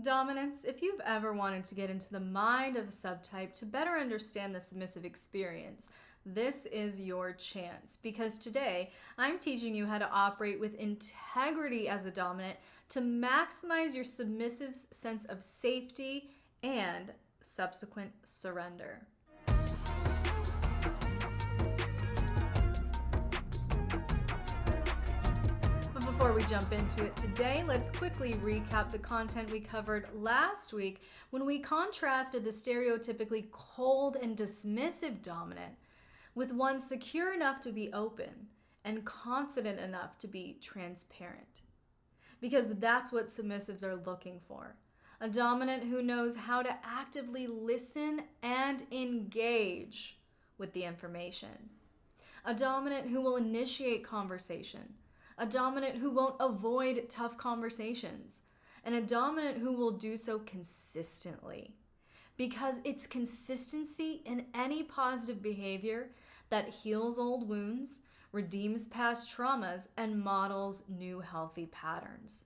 Dominance, if you've ever wanted to get into the mind of a subtype to better understand the submissive experience, this is your chance, because today I'm teaching you how to operate with integrity as a dominant to maximize your submissive's sense of safety and subsequent surrender. Before we jump into it today, let's quickly recap the content we covered last week when we contrasted the stereotypically cold and dismissive dominant with one secure enough to be open and confident enough to be transparent. Because that's what submissives are looking for. A dominant who knows how to actively listen and engage with the information. A dominant who will initiate conversation. A dominant who won't avoid tough conversations, and a dominant who will do so consistently. Because it's consistency in any positive behavior that heals old wounds, redeems past traumas, and models new healthy patterns.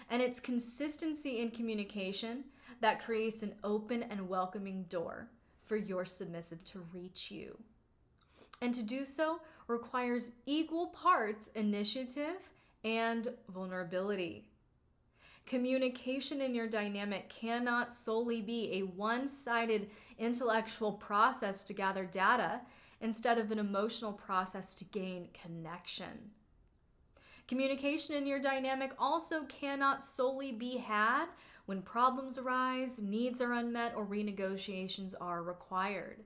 And it's consistency in communication that creates an open and welcoming door for your submissive to reach you. And to do so requires equal parts initiative and vulnerability. Communication in your dynamic cannot solely be a one-sided intellectual process to gather data instead of an emotional process to gain connection. Communication in your dynamic also cannot solely be had when problems arise, needs are unmet, or renegotiations are required.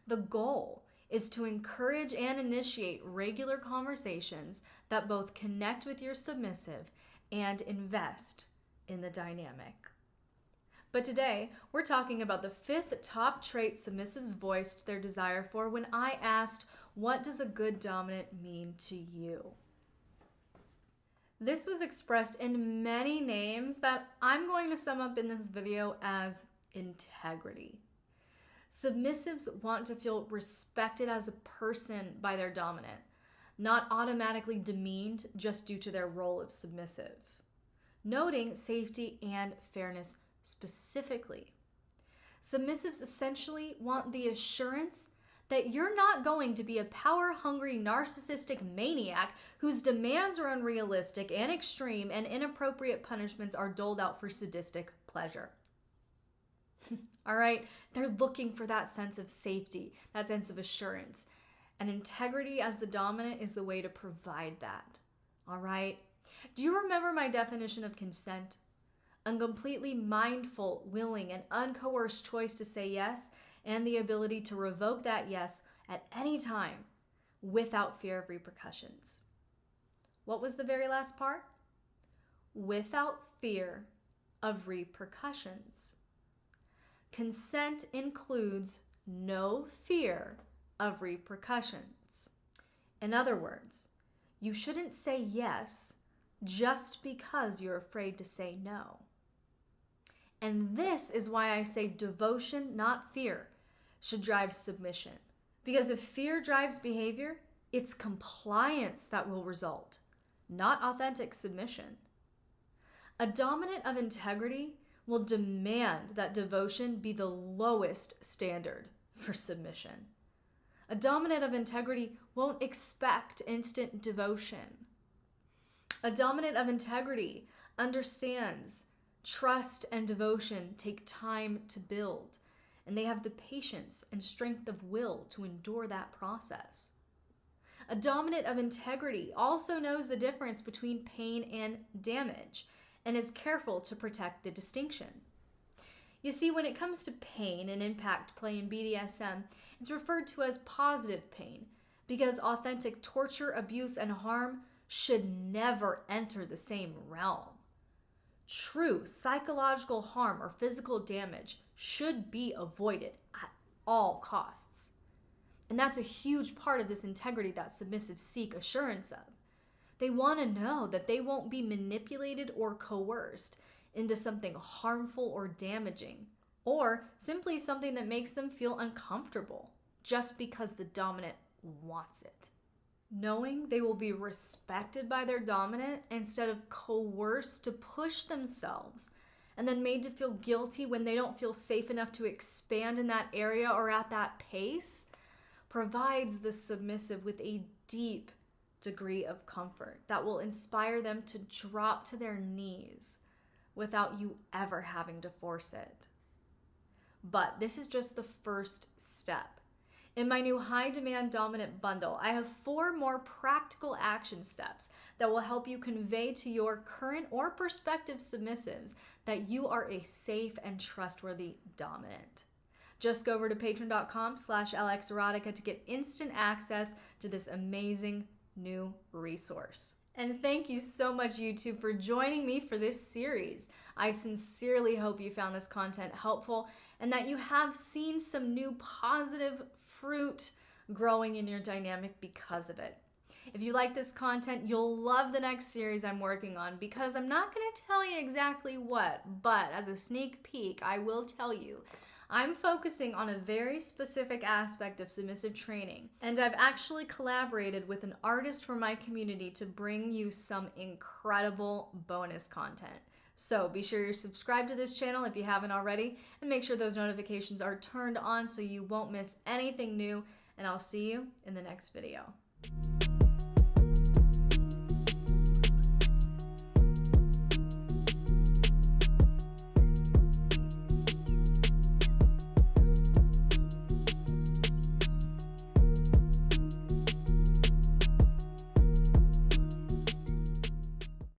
The goal is to encourage and initiate regular conversations that both connect with your submissive and invest in the dynamic. But today, we're talking about the 5th top trait submissives voiced their desire for when I asked, what does a good dominant mean to you? This was expressed in many names that I'm going to sum up in this video as integrity. Submissives want to feel respected as a person by their dominant, not automatically demeaned just due to their role of submissive. Noting safety and fairness specifically. Submissives essentially want the assurance that you're not going to be a power-hungry narcissistic maniac whose demands are unrealistic and extreme and inappropriate punishments are doled out for sadistic pleasure. All right, they're looking for that sense of safety, that sense of assurance. And integrity as the dominant is the way to provide that. All right? Do you remember my definition of consent? A completely mindful, willing, and uncoerced choice to say yes, and the ability to revoke that yes at any time without fear of repercussions. What was the very last part? Without fear of repercussions. Consent includes no fear of repercussions. In other words, you shouldn't say yes just because you're afraid to say no. And this is why I say devotion, not fear, should drive submission. Because if fear drives behavior, it's compliance that will result, not authentic submission. A dominant of integrity will demand that devotion be the lowest standard for submission. A dominant of integrity won't expect instant devotion. A dominant of integrity understands trust and devotion take time to build, and they have the patience and strength of will to endure that process. A dominant of integrity also knows the difference between pain and damage, and is careful to protect the distinction. You see, when it comes to pain and impact play in BDSM, it's referred to as positive pain because authentic torture, abuse, and harm should never enter the same realm. True psychological harm or physical damage should be avoided at all costs. And that's a huge part of this integrity that submissives seek assurance of. They want to know that they won't be manipulated or coerced into something harmful or damaging, or simply something that makes them feel uncomfortable just because the dominant wants it. Knowing they will be respected by their dominant instead of coerced to push themselves and then made to feel guilty when they don't feel safe enough to expand in that area or at that pace, provides the submissive with a deep degree of comfort that will inspire them to drop to their knees without you ever having to force it. But this is just the first step. In my new high demand dominant bundle, I have 4 more practical action steps that will help you convey to your current or prospective submissives that you are a safe and trustworthy dominant. Just go over to patreon.com/LXerotica to get instant access to this amazing new resource. And thank you so much, YouTube, for joining me for this series. I sincerely hope you found this content helpful and that you have seen some new positive fruit growing in your dynamic because of it. If you like this content, you'll love the next series I'm working on, because I'm not going to tell you exactly what, but as a sneak peek, I will tell you I'm focusing on a very specific aspect of submissive training, and I've actually collaborated with an artist from my community to bring you some incredible bonus content. So be sure you're subscribed to this channel if you haven't already, and make sure those notifications are turned on so you won't miss anything new, and I'll see you in the next video.